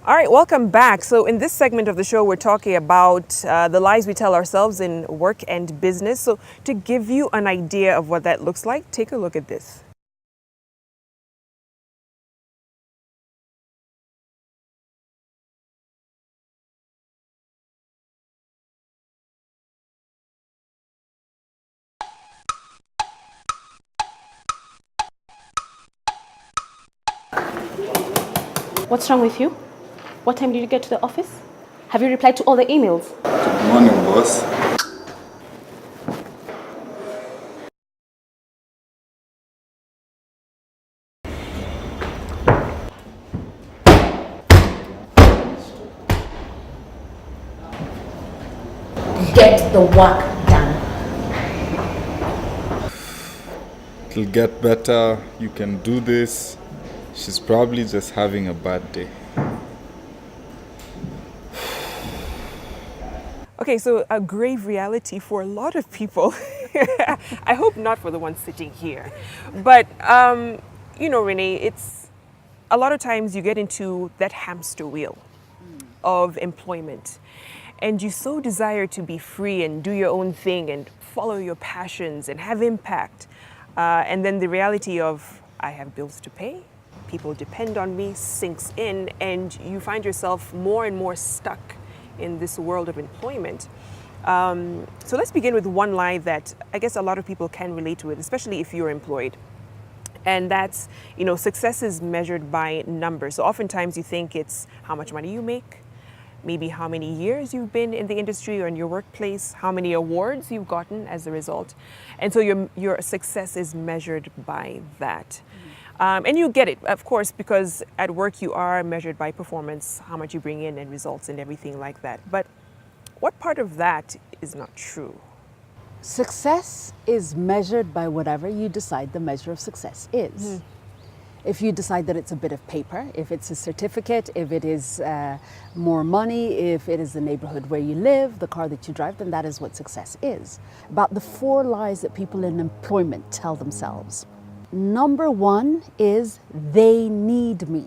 All right, welcome back. So in this segment of the show, we're talking about the lies we tell ourselves in work and business. So to give you an idea of what that looks like, take a look at this. What's wrong with you? What time did you get to the office? Have you replied to all the emails? Good morning, boss. Get the work done. It'll get better. You can do this. She's probably just having a bad day. Okay, so a grave reality for a lot of people. I hope not for the ones sitting here. But, Renee, it's a lot of times you get into that hamster wheel of employment. And you so desire to be free and do your own thing and follow your passions and have impact. And then the reality of, I have bills to pay, people depend on me, sinks in, and you find yourself more and more stuck in this world of employment. So let's begin with one lie that I guess a lot of people can relate to it, especially if you're employed. And that's, success is measured by numbers. So oftentimes you think it's how much money you make, maybe how many years you've been in the industry or in your workplace, how many awards you've gotten as a result. And so your success is measured by that. And you get it, of course, because at work you are measured by performance, how much you bring in and results and everything like that. But what part of that is not true? Success is measured by whatever you decide the measure of success is. If you decide that it's a bit of paper, if it's a certificate, if it is more money, if it is the neighborhood where you live, the car that you drive, then that is what success is. About the 4 lies that people in employment tell themselves. Number 1 is they need me.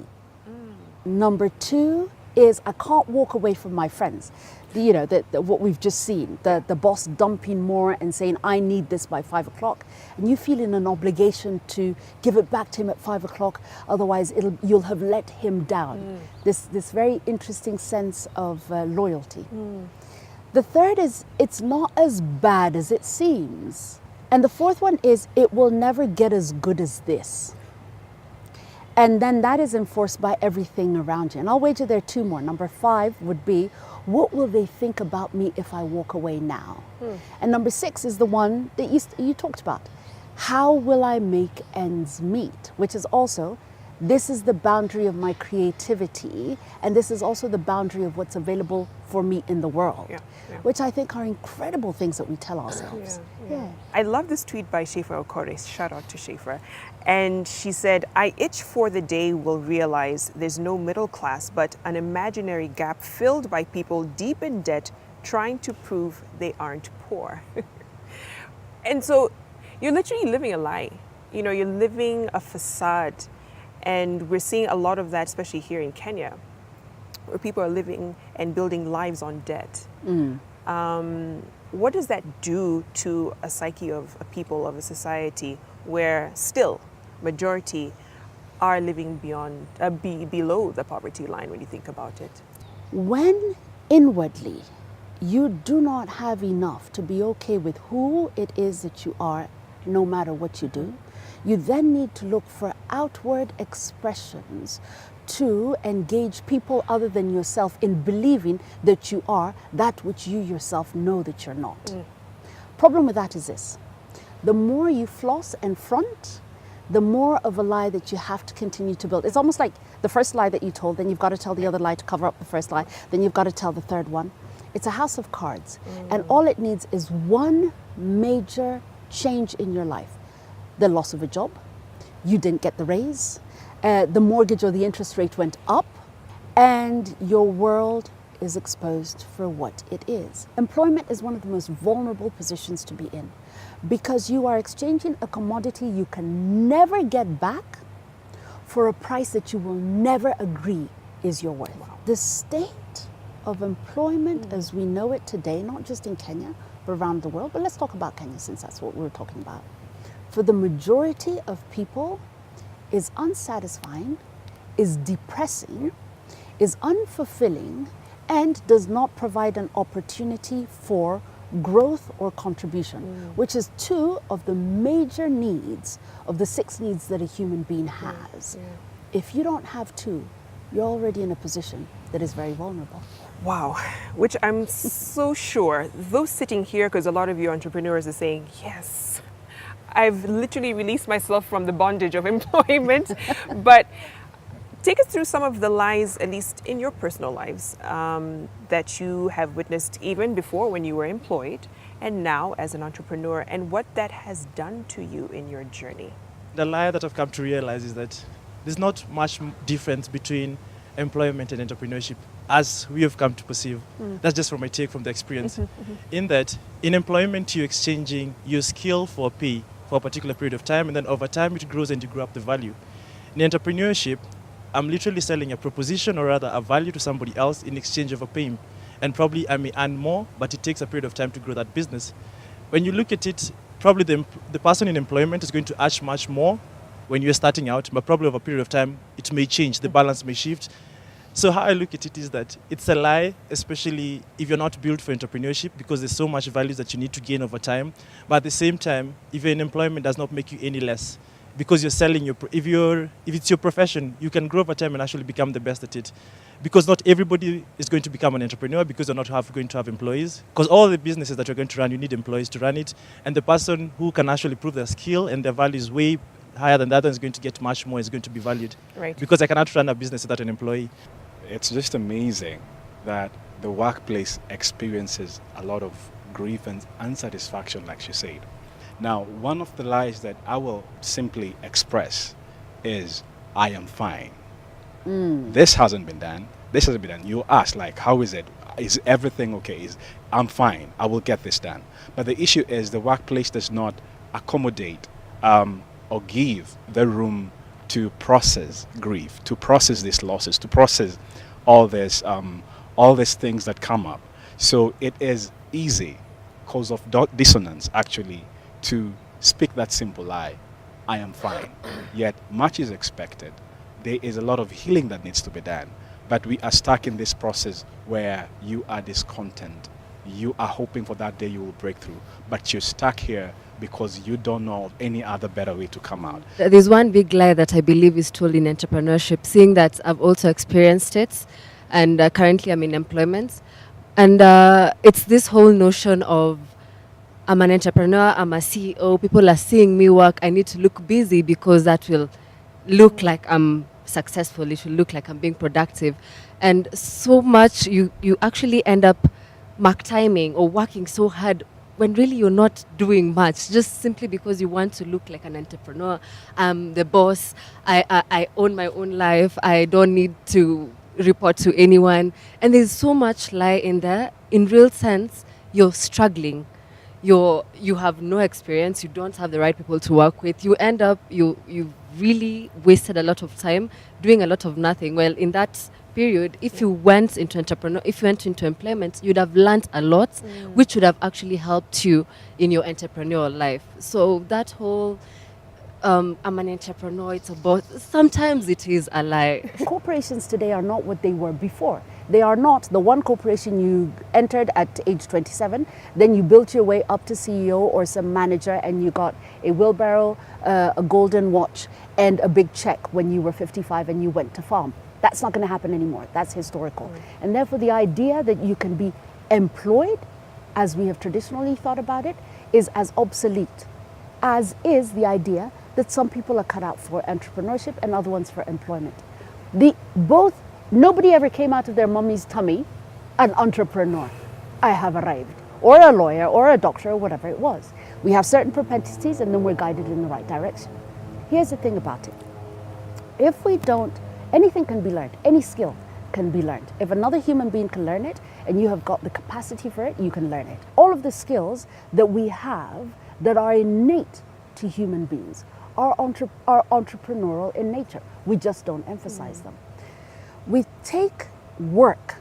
Number 2 is I can't walk away from my friends. What we've just seen, the boss dumping more and saying, I need this by 5 o'clock. And you feel in an obligation to give it back to him at 5 o'clock, otherwise you'll have let him down. This very interesting sense of loyalty. The third is it's not as bad as it seems. And the fourth one is it will never get as good as this. And then that is enforced by everything around you. And I'll wager there are 2 more. Number 5 would be, what will they think about me if I walk away now? And number 6 is the one that you talked about. How will I make ends meet? Which is also, this is the boundary of my creativity, and this is also the boundary of what's available for me in the world, which I think are incredible things that we tell ourselves. I love this tweet by Schaefer Okore. Shout out to Schaefer. And she said, I itch for the day we'll realize there's no middle class, but an imaginary gap filled by people deep in debt trying to prove they aren't poor. And so you're literally living a lie. You're living a facade. And we're seeing a lot of that, especially here in Kenya, where people are living and building lives on debt. What does that do to a psyche of a people, of a society, where still majority are living below the poverty line when you think about it? When inwardly you do not have enough to be okay with who it is that you are, no matter what you do, you then need to look for outward expressions to engage people other than yourself in believing that you are that which you yourself know that you're not. Problem with that is this: the more you floss and front, the more of a lie that you have to continue to build. It's almost like the first lie that you told, then you've got to tell the other lie to cover up the first lie, then you've got to tell the third one. It's a house of cards, and all it needs is one major change in your life. The loss of a job, you didn't get the raise, the mortgage or the interest rate went up, and your world is exposed for what it is. Employment is one of the most vulnerable positions to be in because you are exchanging a commodity you can never get back for a price that you will never agree is your worth. The state of employment as we know it today, not just in Kenya, but around the world, but let's talk about Kenya since that's what we're talking about. For the majority of people, is unsatisfying, is depressing, is unfulfilling, and does not provide an opportunity for growth or contribution, which is 2 of the major needs of the 6 needs that a human being has. If you don't have 2, you're already in a position that is very vulnerable. Wow, which I'm so sure those sitting here, because a lot of you entrepreneurs are saying, yes, I've literally released myself from the bondage of employment. But take us through some of the lies, at least in your personal lives, that you have witnessed even before when you were employed and now as an entrepreneur, and what that has done to you in your journey. The lie that I've come to realize is that there's not much difference between employment and entrepreneurship as we have come to perceive. That's just from my take from the experience. In that, in employment, you're exchanging your skill for pay for a particular period of time, and then over time it grows and you grow up the value. In entrepreneurship, I'm literally selling a proposition, or rather a value, to somebody else in exchange of a pay. And probably I may earn more, but it takes a period of time to grow that business. When you look at it, probably the person in employment is going to ask much more when you're starting out, but probably over a period of time, it may change, the balance may shift. So how I look at it is that it's a lie, especially if you're not built for entrepreneurship, because there's so much value that you need to gain over time. But at the same time, if you're in employment, does not make you any less, because you're selling if it's your profession, you can grow over time and actually become the best at it. Because not everybody is going to become an entrepreneur, because you're not going to have employees. Because all the businesses that you're going to run, you need employees to run it. And the person who can actually prove their skill and their value is way higher than the other is going to get much more, is going to be valued. Right. Because I cannot run a business without an employee. It's just amazing that the workplace experiences a lot of grief and unsatisfaction, like she said. Now, one of the lies that I will simply express is, I am fine. This hasn't been done. This hasn't been done. You ask, like, how is it? Is everything okay? I'm fine. I will get this done. But the issue is the workplace does not accommodate or give the room to process grief, to process these losses, to process all these things that come up. So it is easy, cause of dissonance, actually, to speak that simple lie, I am fine. Yet much is expected. There is a lot of healing that needs to be done. But we are stuck in this process where you are discontent. You are hoping for that day you will break through. But you're stuck here because you don't know of any other better way to come out. There's one big lie that I believe is told in entrepreneurship, seeing that I've also experienced it, and currently I'm in employment. And it's this whole notion of, I'm an entrepreneur, I'm a CEO, people are seeing me work, I need to look busy because that will look like I'm successful, it will look like I'm being productive. And so much you actually end up mark timing or working so hard when really you're not doing much, just simply because you want to look like an entrepreneur. I'm the boss, I own my own life, I don't need to report to anyone. And there's so much lie in there. In real sense, you're struggling. You have no experience, you don't have the right people to work with. You end up, you really wasted a lot of time doing a lot of nothing. Well, in that period, if you went into employment, you'd have learned a lot, which would have actually helped you in your entrepreneurial life. So that whole I'm an entrepreneur, it's a boss, sometimes it is a lie. Corporations today are not what they were before. They are not the one corporation you entered at age 27, then you built your way up to CEO or some manager and you got a wheelbarrow, a golden watch and a big check when you were 55 and you went to farm. That's not going to happen anymore. That's historical. And therefore the idea that you can be employed, as we have traditionally thought about it, is as obsolete as is the idea that some people are cut out for entrepreneurship and other ones for employment. Nobody ever came out of their mummy's tummy an entrepreneur. I have arrived, or a lawyer, or a doctor, or whatever it was. We have certain propensities and then we're guided in the right direction. Here's the thing about it. If we don't, anything can be learned, any skill can be learned. If another human being can learn it and you have got the capacity for it, you can learn it. All of the skills that we have that are innate to human beings are entrepreneurial in nature. We just don't emphasize them. We take work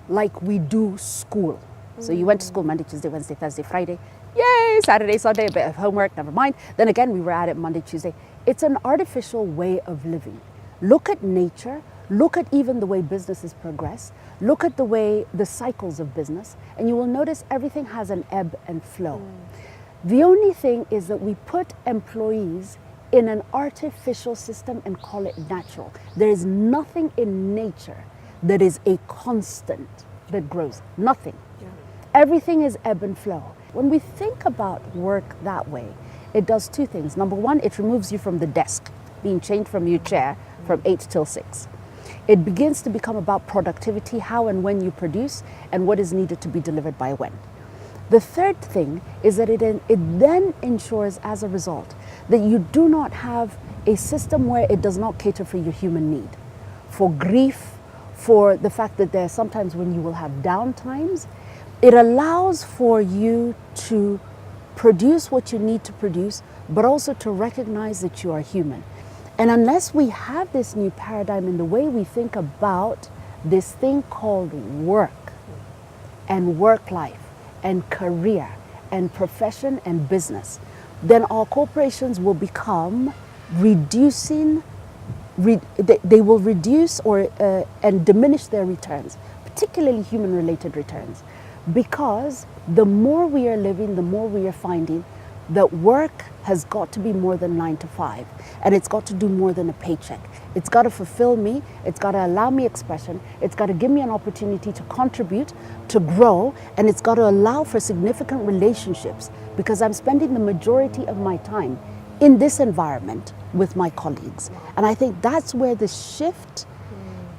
like we do school. So you went to school Monday, Tuesday, Wednesday, Thursday, Friday. Yay, Saturday, Sunday, a bit of homework, never mind. Then again, we were at it Monday, Tuesday. It's an artificial way of living. Look at nature, look at even the way businesses progress, look at the way the cycles of business, and you will notice everything has an ebb and flow. The only thing is that we put employees in an artificial system and call it natural. There is nothing in nature that is a constant that grows. Nothing. Everything is ebb and flow. When we think about work that way, it does two things. Number one, it removes you from the desk, being chained from your chair from 8 till 6. It begins to become about productivity, how and when you produce, and what is needed to be delivered by when. The third thing is that it then ensures, as a result, that you do not have a system where it does not cater for your human need, for grief, for the fact that there are sometimes when you will have downtimes. It allows for you to produce what you need to produce, but also to recognize that you are human. And unless we have this new paradigm in the way we think about this thing called work and work life and career and profession and business, then our corporations will become reducing, they will reduce or and diminish their returns, particularly human-related returns. Because the more we are living, the more we are finding that work has got to be more than 9 to 5, and it's got to do more than a paycheck. It's got to fulfill me, it's got to allow me expression, it's got to give me an opportunity to contribute, to grow, and it's got to allow for significant relationships, because I'm spending the majority of my time in this environment with my colleagues. And I think that's where the shift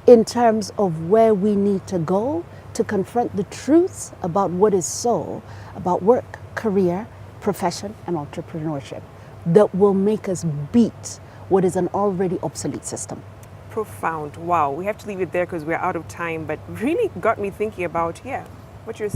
in terms of where we need to go to confront the truths about what is so, about work, career, profession, and entrepreneurship, that will make us beat what is an already obsolete system. Profound. Wow. We have to leave it there because we're out of time, but really got me thinking about, what you're